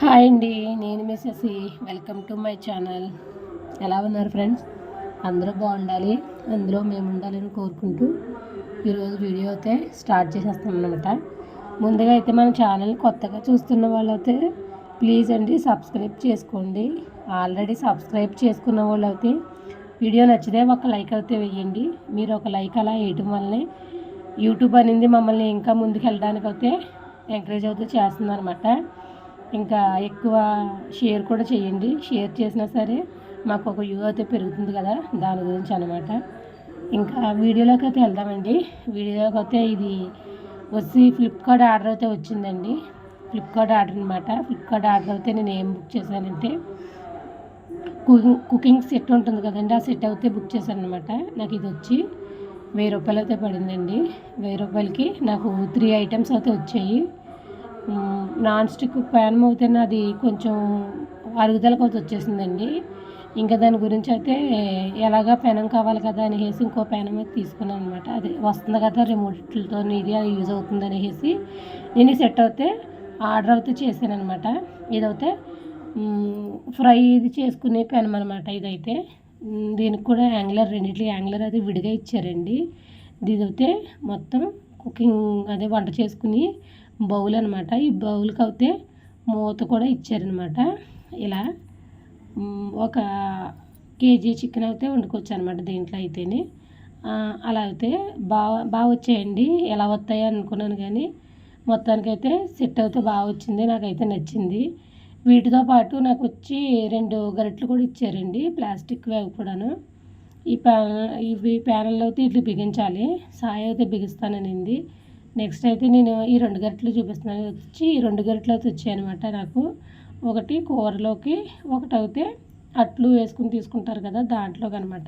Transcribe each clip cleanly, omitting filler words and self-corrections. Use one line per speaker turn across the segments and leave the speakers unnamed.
Hi అండి, నేను మిస్సెసి. Welcome to my channel. ఎలా ఉన్నారు ఫ్రెండ్స్? అందరూ బాగుండాలి, అందులో మేము ఉండాలని కోరుకుంటూ ఈరోజు వీడియో అయితే స్టార్ట్ చేసేస్తాం అన్నమాట. ముందుగా అయితే మన ఛానల్ కొత్తగా చూస్తున్న వాళ్ళైతే ప్లీజ్ అండి సబ్స్క్రైబ్ చేసుకోండి. ఆల్రెడీ సబ్స్క్రైబ్ చేసుకున్న వాళ్ళు అయితే వీడియో నచ్చితే ఒక లైక్ అయితే వేయండి. మీరు ఒక లైక్ అలా వేయటం వల్లనే యూట్యూబ్ అనేది మమ్మల్ని ఇంకా ముందుకు వెళ్ళడానికి అయితే ఎంకరేజ్ అవుతూ చేస్తుంది అనమాట. ఇంకా ఎక్కువ షేర్ కూడా చేయండి. షేర్ చేసినా సరే మాకు ఒక వ్యూ అయితే పెరుగుతుంది కదా, దాని గురించి అనమాట. ఇంకా వీడియోలోకి అయితే వెళ్దామండి. వీడియోలోకి అయితే ఇది వచ్చి ఫ్లిప్కార్ట్ ఆర్డర్ అయితే వచ్చిందండి. ఫ్లిప్కార్ట్ ఆర్డర్ అనమాట. ఫ్లిప్కార్ట్ ఆర్డర్ అయితే నేను ఏం బుక్ చేశానంటే కుకింగ్ సెట్ ఉంటుంది కదండి, ఆ సెట్ అయితే బుక్ చేశాను అనమాట. నాకు ఇది వచ్చి 1000 రూపాయలు అయితే పడిందండి. 1000 రూపాయలకి నాకు 3 ఐటమ్స్ అయితే వచ్చాయి. నాన్ స్టిక్ ప్యాన్ అయితే అది కొంచెం అరుగుదలకు అయితే వచ్చేసిందండి. ఇంకా దాని గురించి అయితే ఎలాగా పెనం కావాలి కదా అనేసి ఇంకో పెనం అయితే తీసుకున్నాను అనమాట. అది వస్తుంది కదా రిమోట్లతో, ఇది అది యూజ్ అవుతుంది అనేసి నేను ఈ సెట్ అయితే ఆర్డర్ అయితే చేశాను అనమాట. ఇదైతే ఫ్రై ఇది చేసుకునే పెనం అనమాట. ఇదైతే దీనికి కూడా యాంగ్లర్, రెండింటికి యాంగ్లర్ అది విడిగా ఇచ్చారండి. ఇదైతే మొత్తం కుకింగ్ అదే వంట చేసుకుని బౌల్ అనమాట. ఈ బౌల్కి అయితే మూత కూడా ఇచ్చారనమాట. ఇలా 1 కేజీ చికెన్ అయితే వండుకోవచ్చు అనమాట దీంట్లో అయితేనే. అలా అయితే బాగా వచ్చాయండి. ఎలా వస్తాయి అనుకున్నాను కానీ మొత్తానికైతే సెట్ అయితే బాగా వచ్చింది, నాకైతే నచ్చింది. వీటితో పాటు నాకు వచ్చి 2 గరిటెలు కూడా ఇచ్చారండి, ప్లాస్టిక్వి అవి కూడాను. ఇవి ప్యానల్లో అయితే ఇట్లా బిగించాలి. సాయి అయితే బిగిస్తాననింది. నెక్స్ట్ అయితే నేను ఈ 2 గరిటెలు చూపిస్తున్నాను. వచ్చి ఈ 2 గరిటెలు అయితే వచ్చాయన్నమాట నాకు. ఒకటి కూరలోకి, ఒకటి అయితే అట్లు వేసుకుని తీసుకుంటారు కదా దాంట్లోకి అనమాట.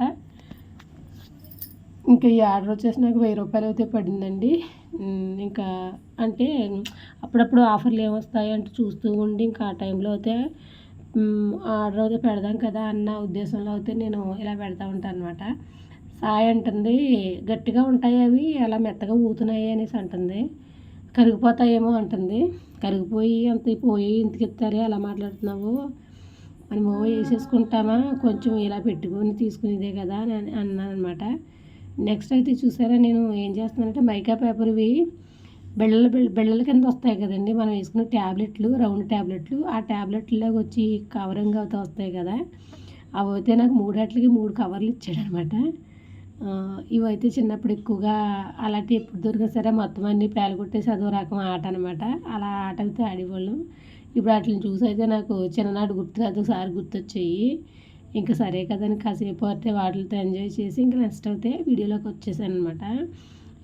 ఇంకా ఈ ఆర్డర్ వచ్చేసి నాకు 1000 రూపాయలు అయితే పడిందండి. ఇంకా అంటే అప్పుడప్పుడు ఆఫర్లు ఏమొస్తాయి అంటే చూస్తూ ఉండి ఇంకా ఆ టైంలో అయితే ఆర్డర్ అయితే పెడదాం కదా అన్న ఉద్దేశంలో అయితే నేను ఇలా పెడతా ఉంటాను అనమాట. సాయి అంటుంది గట్టిగా ఉంటాయి అవి, అలా మెత్తగా ఊతున్నాయి అనేసి అంటుంది. కరిగిపోతాయేమో అంటుంది. కరిగిపోయి అంత పోయి ఇంతకు ఎత్తారే అలా మాట్లాడుతున్నావు, మనము వేసేసుకుంటామా, కొంచెం ఇలా పెట్టుకొని తీసుకునేదే కదా అని అన్నాను అనమాట. నెక్స్ట్ అయితే చూసారా నేను ఏం చేస్తున్నానంటే మైకా పేపర్వి బిళ్ళల కింద వస్తాయి కదండి, మనం వేసుకునే ట్యాబ్లెట్లు, రౌండ్ ట్యాబ్లెట్లు. ఆ ట్యాబ్లెట్లోకి వచ్చి కవరింగ్ అవుతూ వస్తాయి కదా, అవి అయితే నాకు 3 కవర్లు ఇచ్చాడనమాట. ఇవైతే చిన్నప్పుడు ఎక్కువగా అలాంటివి ఎప్పుడు దొరికినా సరే మొత్తం అన్నీ పేలగొట్టేసి అదో రకం ఆట అనమాట. అలా ఆట అయితే ఆడేవాళ్ళం. ఇప్పుడు వాటిని చూసి అయితే నాకు చిన్ననాడు అదొకసారి గుర్తొచ్చాయి. ఇంకా సరే కదని కాసేపు అయితే వాటితో ఎంజాయ్ చేసి ఇంకా నెక్స్ట్ అయితే వీడియోలోకి వచ్చేసాను అనమాట.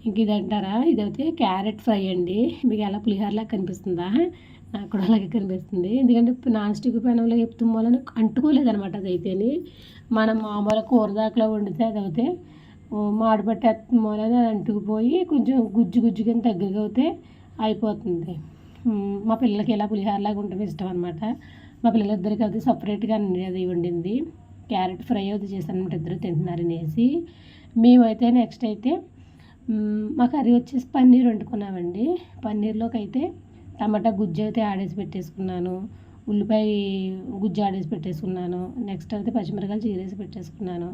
ఇంక ఇది అంటారా, ఇదైతే క్యారెట్ ఫ్రై అండి. మీకు ఎలా పులిహోరలా కనిపిస్తుందా? నాకు కూడా అలాగే కనిపిస్తుంది. ఎందుకంటే నాన్ స్టిక్ పెనంలో చెప్తాం వల్ల అంటుకోలేదనమాట. అదైతేనే మనం మామూలు కూర దాకలో వండితే అదైతే మాడిపట్టేస్తాం వలన అంటుకుపోయి కొంచెం గుజ్జు కింద దగ్గరగా అయితే అయిపోతుంది. మా పిల్లలకి ఇలా పులిహోరలాగా ఉండడం ఇష్టం అనమాట. మా పిల్లలిద్దరికి అది సపరేట్గా అది వండింది. క్యారెట్ ఫ్రై అది చేశాను అనమాట, ఇద్దరు తింటున్నారనేసి. మేమైతే నెక్స్ట్ అయితే మా కర్రీ వచ్చేసి పన్నీర్ వండుకున్నామండి. పన్నీర్లోకి అయితే టమాటా గుజ్జు అయితే ఆడేసి పెట్టేసుకున్నాను, ఉల్లిపాయ గుజ్జు ఆడేసి పెట్టేసుకున్నాను. నెక్స్ట్ అయితే పచ్చిమిరకాయలు చీరేసి పెట్టేసుకున్నాను,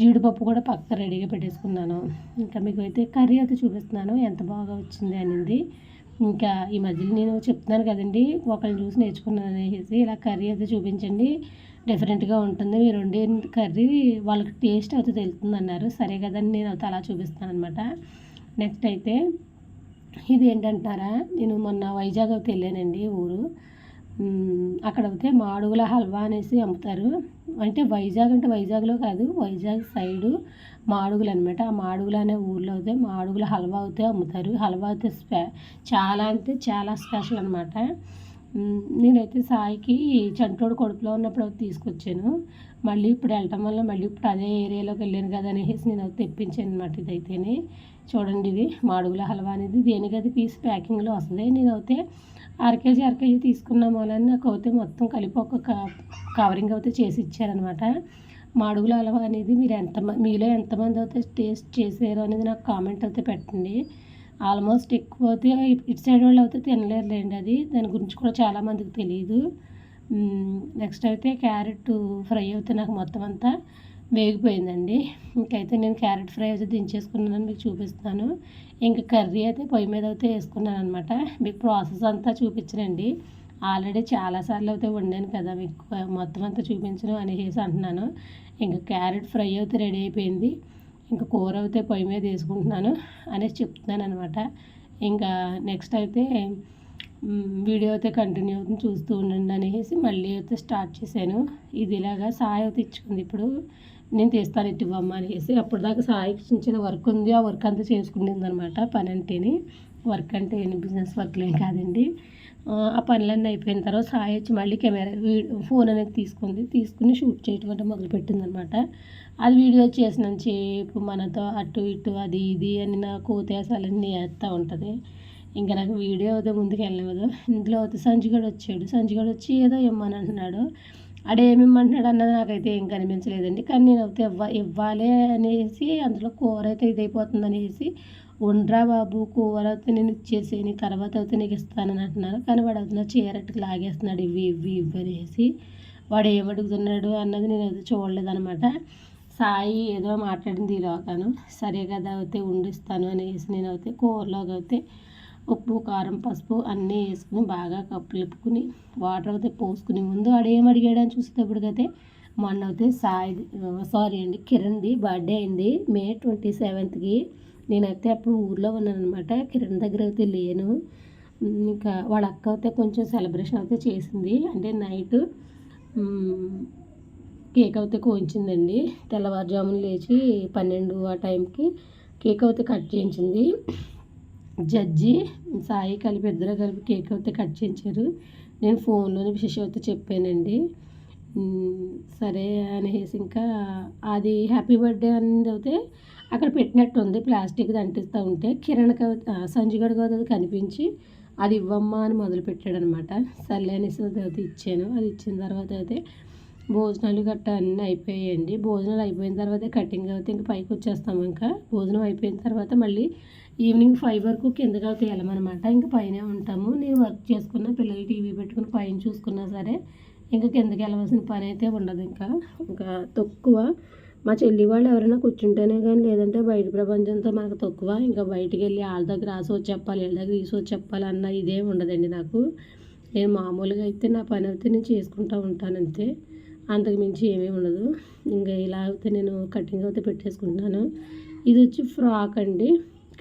జీడిపప్పు కూడా పక్క రెడీగా పెట్టేసుకున్నాను. ఇంకా మీకు అయితే కర్రీ అయితే చూపిస్తున్నాను ఎంత బాగా వచ్చింది అనేది. ఇంకా ఈ మధ్యలో నేను చెప్తున్నాను కదండి, ఒకరిని చూసి నేర్చుకున్నాను అనేసి. ఇలా కర్రీ అయితే చూపించండి, డిఫరెంట్గా ఉంటుంది, మీరు వండే కర్రీ వాళ్ళకి టేస్ట్ అయితే తెలుస్తుంది అన్నారు. సరే కదండి, నేను అయితే అలా చూపిస్తాను అనమాట. నెక్స్ట్ అయితే ఇది ఏంటంటారా, నేను మొన్న వైజాగ్ అయితే వెళ్ళానండి ఊరు. అక్కడ అయితే మాడుగుల హల్వా అనేసి అమ్ముతారు. అంటే వైజాగ్లో కాదు, వైజాగ్ సైడు మాడుగులు అనమాట. ఆ మాడుగులు అనే ఊర్లో అయితే మాడుగుల హల్వా అయితే అమ్ముతారు. హల్వా అయితే చాలా అంటే చాలా స్పెషల్ అనమాట. నేనైతే సాయికి చంటోడు కడుపులో ఉన్నప్పుడు అయితే తీసుకొచ్చాను. మళ్ళీ ఇప్పుడు వెళ్ళటం వల్ల మళ్ళీ ఇప్పుడు అదే ఏరియాలోకి వెళ్ళాను కదా అనేసి నేను అయితే తెప్పించాను అనమాట. ఇదైతేనే చూడండి, ఇది మాడుగుల హల్వా అనేది దేనికది పీస్ ప్యాకింగ్లో వస్తుంది. నేనైతే అర కేజీ తీసుకున్నాము అని నాకు అయితే మొత్తం కలిపి ఒక కవరింగ్ అయితే చేసి ఇచ్చారనమాట. మాడుగుల హల్వా అనేది మీలో ఎంతమంది అయితే టేస్ట్ చేశారో అనేది నాకు కామెంట్ అయితే పెట్టండి. ఆల్మోస్ట్ ఎక్కువ అయితే ఇటు సైడ్ వాళ్ళు అయితే తినలేరులేండి అది. దాని గురించి కూడా చాలామందికి తెలీదు. నెక్స్ట్ అయితే క్యారెట్ ఫ్రై అయితే నాకు మొత్తం అంతా వేగిపోయిందండి. ఇంకైతే నేను క్యారెట్ ఫ్రై అయితే దించేసుకున్నానని మీకు చూపిస్తున్నాను. ఇంకా కర్రీ అయితే పొయ్యి మీద అయితే వేసుకున్నాను అనమాట. మీకు ప్రాసెస్ అంతా చూపించనండి. ఆల్రెడీ చాలాసార్లు అయితే వండాను కదా, మీకు మొత్తం అంతా చూపించను అనేసి అంటున్నాను. ఇంకా క్యారెట్ ఫ్రై అయితే రెడీ అయిపోయింది. ఇంకా కూర అయితే పొయ్యి మీద వేసుకుంటున్నాను అనేసి చెప్తున్నాను అనమాట. ఇంకా నెక్స్ట్ అయితే వీడియో అయితే కంటిన్యూ అవుతుంది, చూస్తూ ఉండండి అనేసి మళ్ళీ అయితే స్టార్ట్ చేశాను. ఇది ఇలాగా సాయి అయితే ఇచ్చుకుంది. ఇప్పుడు నేను తీస్తాను ఇటు ఇవ్వమ్మ అనేసి. అప్పటిదాకా సాయికి చిన్న చిన్న వర్క్ ఉంది, ఆ వర్క్ అంతా చేసుకునేది అనమాట. పని అంటేని వర్క్ అంటే బిజినెస్ వర్క్లేం కాదండి. ఆ పనులన్నీ అయిపోయిన తర్వాత సాయి వచ్చి మళ్ళీ కెమెరా ఫోన్ అనేది తీసుకుని షూట్ చేయటం అంటే మొదలుపెట్టింది అనమాట. అది వీడియో చేసిన సేపు మనతో అటు ఇటు అది ఇది అని నా కోతేసాలన్నీ వేస్తూ ఉంటుంది. ఇంకా నాకు వీడియో అయితే ముందుకు వెళ్ళదు. ఇందులో అయితే సంజుగాడు వచ్చి ఏదో ఇమ్మని అంటున్నాడు. ఆడేమిమ్మంటున్నాడు అన్నది నాకైతే ఏం కనిపించలేదండి. కానీ నేను అయితే ఇవ్వాలి అనేసి అందులో కూర అయితే ఇదైపోతుంది అనేసి, ఉండరా బాబు కూర అయితే నేను ఇచ్చేసేని తర్వాత అయితే నీకు ఇస్తానని అంటున్నాను. కానీ వాడు అవుతున్నా చీరట్టుకు లాగేస్తున్నాడు ఇవి అనేసి. వాడు ఏమడుగుతున్నాడు అన్నది నేను అయితే చూడలేదనమాట. సాయి ఏదో మాట్లాడింది ఈలోగాను. సరే కదా అయితే వండిస్తాను అనేసి నేను అయితే కూరలోకి అయితే ఉప్పు కారం పసుపు అన్నీ వేసుకుని బాగా కలుపుకుని వాటర్ అయితే పోసుకుని ముందు ఆడేం అడిగాడని చూసేటప్పటికైతే మొన్న అయితే కిరణ్ది బర్త్డే అయింది May 27th. నేనైతే అప్పుడు ఊర్లో ఉన్నాను అనమాట. కిరణ్ దగ్గర అయితే లేను. ఇంకా వాళ్ళ అక్క అయితే కొంచెం సెలబ్రేషన్ అయితే చేసింది. అంటే నైట్ కేక్ అయితే కోయించిందండి. తెల్లవారుజామున లేచి 12 ఆ టైంకి కేక్ అయితే కట్ చేయించింది. జడ్జి సాయి ఇద్దరు కలిపి కేక్ అయితే కట్ చేయించారు. నేను ఫోన్లోనే విషయం అయితే చెప్పానండి. సరే అనేసి ఇంకా అది హ్యాపీ బర్త్డే అనేది అయితే అక్కడ పెట్టినట్టు ఉంది, ప్లాస్టిక్ది అంటిస్తూ ఉంటే కిరణ్కి సంజుగడికి అది కనిపించి అది ఇవ్వమ్మా అని మొదలుపెట్టాడనమాట. సర్లే అనేసి అయితే ఇచ్చాను. అది ఇచ్చిన తర్వాత అయితే భోజనాలు గట్ట అన్నీ అయిపోయాయండి. భోజనాలు అయిపోయిన తర్వాత కటింగ్ అయితే ఇంకా పైకి వచ్చేస్తాము. ఇంకా భోజనం అయిపోయిన తర్వాత మళ్ళీ ఈవినింగ్ 5 వరకు కిందకి అయితే వెళ్ళమనమాట. ఇంకా పైనే ఉంటాము. నేను వర్క్ చేసుకున్నా, పిల్లలు టీవీ పెట్టుకుని పైన చూసుకున్నా సరే ఇంకా కిందకి వెళ్ళవలసిన పని అయితే ఉండదు. ఇంకా తక్కువ మా చెల్లి వాళ్ళు ఎవరైనా కూర్చుంటేనే కానీ, లేదంటే బయట ప్రపంచంతో మనకు తక్కువ. ఇంకా బయటికి వెళ్ళి వాళ్ళ దగ్గర ఆసోచి చెప్పాలి, వీళ్ళ దగ్గర ఈసోచి చెప్పాలి అన్న ఇదేం ఉండదండి నాకు. నేను మామూలుగా అయితే నా పని అయితే నేను చేసుకుంటూ ఉంటాను అంతే, అంతకు మించి ఏమీ ఉండదు. ఇంకా ఇలా అయితే నేను కటింగ్ అయితే పెట్టేసుకుంటున్నాను. ఇది వచ్చి ఫ్రాక్ అండి.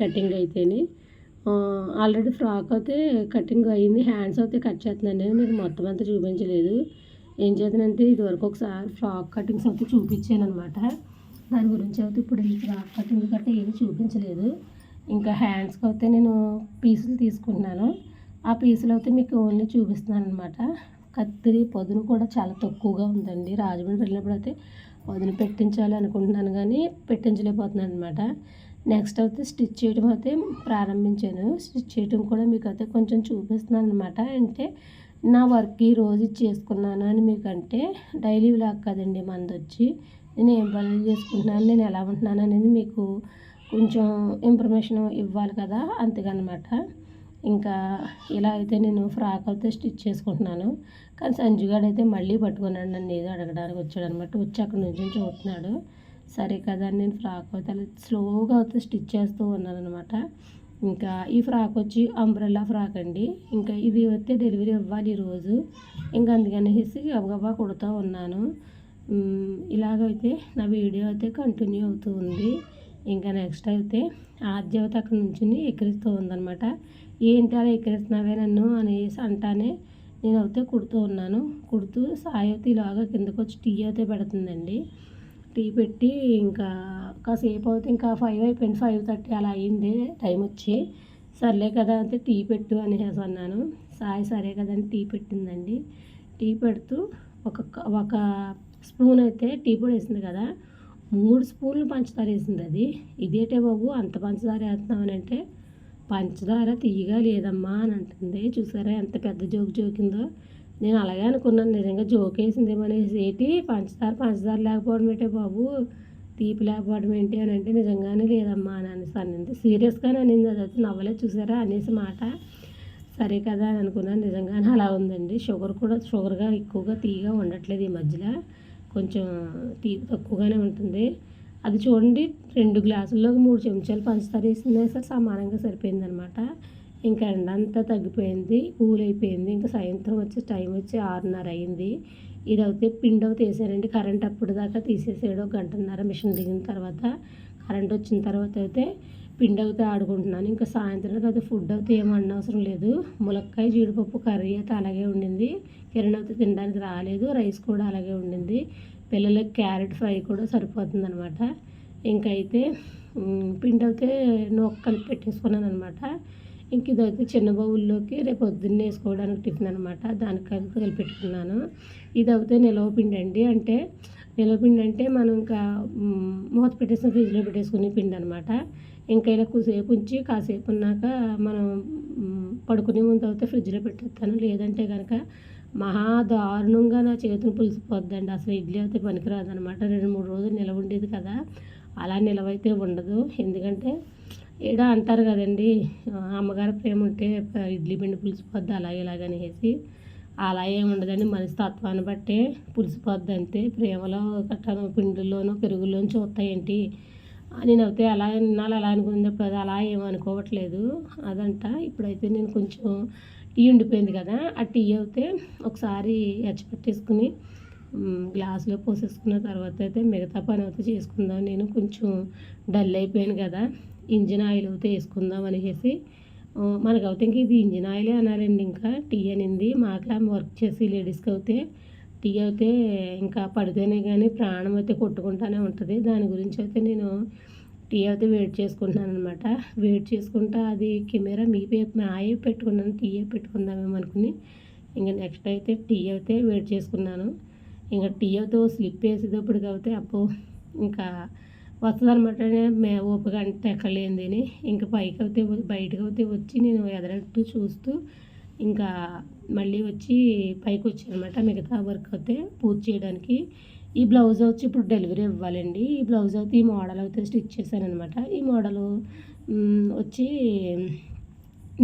కటింగ్ అయితేనే ఆల్రెడీ ఫ్రాక్ అయితే కటింగ్ అయ్యింది. హ్యాండ్స్ అయితే కట్ చేస్తున్నాను. నేను మీకు మొత్తం అంతా చూపించలేదు. ఏం చేస్తానంటే ఇదివరకు ఒకసారి ఫ్రాక్ కటింగ్స్ అయితే చూపించాను అనమాట. దాని గురించి అయితే ఇప్పుడు ఈ ఫ్రాక్ కటింగ్ గట్రా ఏమీ చూపించలేదు. ఇంకా హ్యాండ్స్కి అయితే నేను పీసులు తీసుకుంటున్నాను. ఆ పీసులు అయితే మీకు ఓన్లీ చూపిస్తున్నాను అనమాట. కత్తిరి పదును కూడా చాలా తక్కువగా ఉందండి. రాజమండ్రి వెళ్ళినప్పుడు అయితే పదును పెట్టించాలి అనుకుంటున్నాను కానీ పెట్టించలేకపోతున్నాను అనమాట. నెక్స్ట్ అయితే స్టిచ్ చేయడం అయితే ప్రారంభించాను. స్టిచ్ చేయడం కూడా మీకు అయితే కొంచెం చూపిస్తున్నాను అనమాట. అంటే నా వర్క్ ఈ రోజు చేసుకున్నాను అని మీకంటే డైలీ వ్లాగ్ కదండి మనది వచ్చి. నేను ఏం పనులు చేసుకుంటున్నాను, నేను ఎలా ఉంటున్నాను అనేది మీకు కొంచెం ఇన్ఫర్మేషన్ ఇవ్వాలి కదా, అంతేగానమాట. ఇంకా ఇలా అయితే నేను ఫ్రాక్ అయితే స్టిచ్ చేసుకుంటున్నాను. కానీ సంజుగాడు అయితే మళ్ళీ పట్టుకున్నాడు, నన్ను ఏదో అడగడానికి వచ్చాడు అనమాట. వచ్చి అక్కడ నుంచి చూస్తున్నాడు. సరే కదా నేను ఫ్రాక్ అయితే స్లోగా అయితే స్టిచ్ చేస్తూ ఉన్నాను అనమాట. ఇంకా ఈ ఫ్రాక్ వచ్చి అంబ్రెల్లా ఫ్రాక్ అండి. ఇంకా ఇది అయితే డెలివరీ ఇవ్వాలి ఈరోజు. ఇంకా అందుకనేసి గబగబా కుడుతూ ఉన్నాను. ఇలాగైతే నా వీడియో అయితే కంటిన్యూ అవుతూ ఉంది. ఇంకా నెక్స్ట్ అయితే ఆద్యవత అక్కడ నుంచి ఎక్కిరిస్తూ ఉందనమాట. ఏంటి అలా ఎక్కిరిస్తున్నావే నన్ను అనేసి అంటానే నేను అయితే కుడుతూ ఉన్నాను. కుడుతూ సాయి అయితే ఇలాగా కిందకు వచ్చి టీ అయితే పెడుతుందండి. టీ పెట్టి ఇంకా కాసేపు అయితే ఇంకా 5 అయిపోయింది, 5:30 అలా అయ్యింది టైం వచ్చి. సర్లే కదా అంటే టీ పెట్టు అనేసి అన్నాను. సాయి సరే కదా అని టీ పెట్టిందండి. టీ పెడుతూ ఒక స్పూన్ అయితే టీ పొడి వేసింది కదా, 3 స్పూన్లు పంచదార వేసింది. అది ఇదేటే బాబు అంత పంచదార వేస్తున్నామని అంటే, పంచదార తీయగా లేదమ్మా అని అంటుంది. చూసారా ఎంత పెద్ద జోకిందో. నేను అలాగే అనుకున్నాను, నిజంగా జోకేసిందేమో అనేసి. ఏంటి పంచదార లేకపోవడం ఏంటే బాబు, తీపి లేకపోవడం ఏంటి అని అంటే నిజంగానే లేదమ్మా అని అనేసి సీరియస్గానే అనింది. అదైతే నవ్వలేదు చూసారా అనేసి మాట. సరే కదా అని అనుకున్నాను. నిజంగానే అలా ఉందండి. షుగర్గా ఎక్కువగా తీయగా ఉండట్లేదు ఈ మధ్యలో. కొంచెం తక్కువగానే ఉంటుంది. అది చూడండి 2 గ్లాసుల్లోకి 3 చెంచాలు పంచదార వేసిందే సరే సమానంగా సరిపోయిందనమాట. ఇంకా ఎండ అంతా తగ్గిపోయింది, కూల్ అయిపోయింది. ఇంకా సాయంత్రం టైం వచ్చి 6:30 అయింది. ఇదైతే పిండి అయితే వేసానండి. కరెంట్ అప్పుడు దాకా తీసేసాడు. 1 గంటన్నర మిషన్ దిగిన తర్వాత కరెంట్ వచ్చిన తర్వాత అయితే పిండి అయితే ఆడుకుంటున్నాను. ఇంకా సాయంత్రం అయితే ఫుడ్ అయితే ఏం వండనవసరం లేదు. ములక్కాయ జీడిపప్పు కర్రీ అయితే అలాగే ఉండింది. కిరణ్ అయితే తినడానికి రాలేదు. రైస్ కూడా అలాగే ఉండింది. పిల్లలకి క్యారెట్ ఫ్రై కూడా సరిపోతుందనమాట. ఇంకైతే పిండి అయితే కలిపి పెట్టేసుకున్నాను అనమాట. ఇంక ఇదైతే చిన్న బౌల్లోకి రేపు పొద్దున్నే వేసుకోవడానికి టిఫిన్ అనమాట. దానికి కలిపి పెట్టుకున్నాను. ఇదైతే నిలవ పిండి అండి. అంటే నిలవ పిండి అంటే మనం ఇంకా మూత పెట్టేసిన ఫ్రిడ్జ్లో పెట్టేసుకునే పిండి అనమాట. ఇంకా ఇలా కొద్దిసేపు ఉంచి కాసేపు ఉన్నాక మనం పడుకునే ముందు అయితే ఫ్రిడ్జ్లో పెట్టేస్తాను. లేదంటే కనుక మహా దారుణంగా నా చేతులు పులిసిపోద్దండి. అసలు ఇడ్లీ అయితే పనికిరాదనమాట. 2-3 రోజులు నిలవ ఉండేది కదా, అలా నిలవైతే ఉండదు. ఎందుకంటే ఏదో అంటారు కదండి, అమ్మగారి ప్రేమ ఉంటే ఇడ్లీ పిండి పులిసిపోద్ది అలా ఇలాగనేసి. అలా ఏమి ఉండదండి. మనిషి తత్వాన్ని బట్టే పులిసిపోద్ది అంతే. ప్రేమలో గట్రా పిండిల్లోనూ పెరుగుల్లోనూ చూస్తాయేంటి నేనైతే అలా ఇన్నాళ్ళు అలా అనుకున్నప్పుడు అది అలా ఏమనుకోవట్లేదు అదంట. ఇప్పుడైతే నేను కొంచెం టీ ఉండిపోయింది కదా, ఆ టీ అయితే ఒకసారి ఎచ్చపెట్టేసుకుని గ్లాసులో పోసేసుకున్న తర్వాత అయితే మిగతా పని అయితే చేసుకుందాం. నేను కొంచెం డల్ అయిపోయాను కదా, ఇంజిన్ ఆయిల్ అయితే వేసుకుందాం అనేసి. మనకైతే ఇంక ఇది ఇంజిన్ ఆయిలే అనాలండి. ఇంకా టీ అనింది మాకు వర్క్ చేసి లేడీస్కి అయితే టీ అయితే ఇంకా పడితేనే కానీ ప్రాణం అయితే కొట్టుకుంటూనే ఉంటుంది. దాని గురించి అయితే నేను టీ అయితే వేడి చేసుకుంటున్నాను అనమాట. వేడి చేసుకుంటా అది కెమెరా మాయే పెట్టుకున్నాను, టీ పెట్టుకుందామేమో అనుకుని. ఇంకా నెక్స్ట్ అయితే టీ అయితే వేడి చేసుకున్నాను. ఇంకా టీ అయితే స్లిప్ వేసేటప్పటికి అయితే ఇంకా వస్తుంది అనమాట. ఓపిక అంటే ఎక్కలేనిది. ఇంకా బయటకు అయితే వచ్చి నేను ఎదరట్టు చూస్తూ ఇంకా మళ్ళీ వచ్చి పైకి వచ్చాను అనమాట. మిగతా వర్క్ అయితే పూర్తి చేయడానికి. ఈ బ్లౌజ్ వచ్చి ఇప్పుడు డెలివరీ ఇవ్వాలండి. ఈ బ్లౌజ్ అయితే ఈ మోడల్ అయితే స్టిచ్ చేశాను అనమాట. ఈ మోడల్ వచ్చి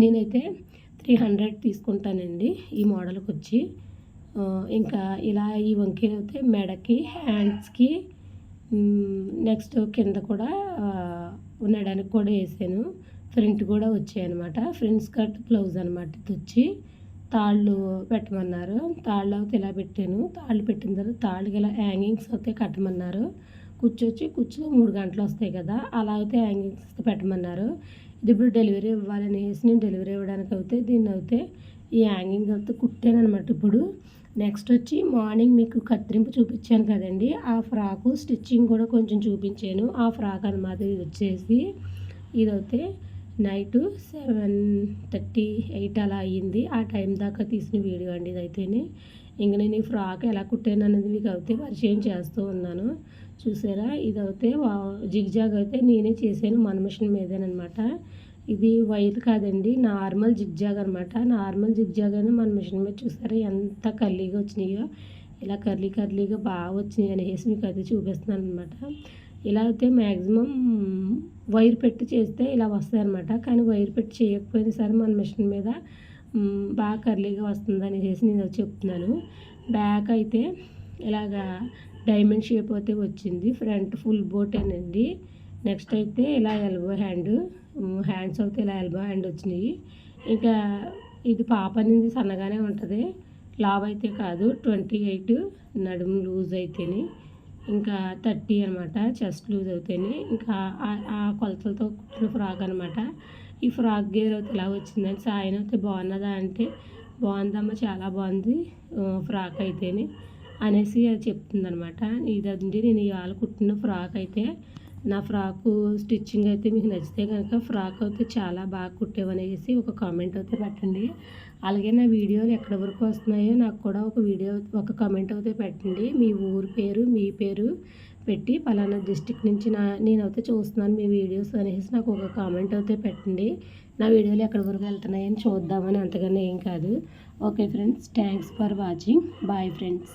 నేనైతే 300 తీసుకుంటానండి ఈ మోడల్కి వచ్చి. ఇంకా ఇలా ఈ వంకీలు అయితే మెడకి, హ్యాండ్స్కి, నెక్స్ట్ కింద కూడా ఉండడానికి కూడా వేసాను. ఫ్రంట్ కూడా వచ్చాయన్నమాట. ఫ్రంట్ కట్ బ్లౌజ్ అనమాట. ఇది వచ్చి తాళ్ళు పెట్టమన్నారు. తాళ్ళు అయితే ఇలా పెట్టాను. తాళ్ళు పెట్టిన తర్వాత తాళ్ళకి ఇలా హ్యాంగింగ్స్ అయితే కట్టమన్నారు. కుర్చీలో 3 గంటలు వస్తాయి కదా, అలా అయితే హ్యాంగింగ్స్ పెట్టమన్నారు. ఇది ఇప్పుడు డెలివరీ ఇవ్వాలనేసి నేను డెలివరీ ఇవ్వడానికి అయితే దీన్ని అయితే ఈ హ్యాంగింగ్ అయితే కుట్టాను అనమాట. ఇప్పుడు నెక్స్ట్ వచ్చి మార్నింగ్ మీకు కత్తిరింపు చూపించాను కదండి, ఆ ఫ్రాకు స్టిచ్చింగ్ కూడా కొంచెం చూపించాను. ఆ ఫ్రాక్ అనమాట ఇది వచ్చేసి. ఇదైతే నైటు 7:38 అలా అయ్యింది. ఆ టైం దాకా తీసిన వీడియో అండి ఇదైతేనే. ఇంక నేను ఈ ఫ్రాక్ ఎలా కుట్టాను అనేది మీకు అయితే పరిచయం చేస్తూ ఉన్నాను. చూసారా, ఇదైతే జిగ్జాగ్ అయితే నేనే చేశాను మన మిషన్ మీదేనమాట. ఇది వైర్ కాదండి, నార్మల్ జిగ్జాగ్ అనమాట. నార్మల్ జిగ్జాగ్ అని మన మిషన్ మీద చూసారా ఎంత కర్లీగా వచ్చినాయో. ఇలా కర్లీగా బాగా వచ్చినాయి అనేసి మీకు అయితే చూపిస్తున్నాను అనమాట. ఇలా అయితే మ్యాక్సిమం వైర్ పెట్టి చేస్తే ఇలా వస్తాయి అనమాట. కానీ వైర్ పెట్టి చేయకపోయినా సరే మన మిషన్ మీద బాగా కర్లీగా వస్తుంది అనేసి నేను చెప్తున్నాను. బ్యాక్ అయితే ఇలాగా డైమండ్ షేప్ అయితే వచ్చింది. Front full బోటేనండి. నెక్స్ట్ అయితే ఇలా ఎల్బో హ్యాండ్స్ అయితే ఇలా ఎల్బో హ్యాండ్ వచ్చినాయి. ఇంకా ఇది పాప అనేది సన్నగానే ఉంటుంది, లావ్ అయితే కాదు. 28 నడుము లూజ్ అయితేనే, ఇంకా 30 అనమాట చెస్ట్ లూజ్ అయితేనే. ఇంకా ఆ కొలతలతో కుట్టిన ఫ్రాక్ అనమాట. ఈ ఫ్రాక్ గేర్ అయితే ఇలా వచ్చిందని సాయం అయితే బాగున్నదా అంటే బాగుందమ్మా చాలా బాగుంది ఫ్రాక్ అయితేనే అనేసి అది చెప్తుందనమాట. ఇదండి నేను ఇవాళ కుట్టిన ఫ్రాక్ అయితే. నా ఫ్రాకు స్టిచ్చింగ్ అయితే మీకు నచ్చితే కనుక ఫ్రాక్ అయితే చాలా బాగా కుట్టేవనేసి ఒక కామెంట్ అయితే పెట్టండి. అలాగే నా వీడియోలు ఎక్కడి వరకు వస్తున్నాయో నాకు కూడా ఒక కామెంట్ అయితే పెట్టండి. మీ ఊరు పేరు, మీ పేరు పెట్టి పలానా డిస్ట్రిక్ట్ నుంచి నేనైతే చూస్తున్నాను మీ వీడియోస్ అనేసి నాకు ఒక కామెంట్ అయితే పెట్టండి. నా వీడియోలు ఎక్కడి వరకు వెళ్తున్నాయని చూద్దామని, అంతగానే ఏం కాదు. Okay friends, thanks for watching. Bye friends.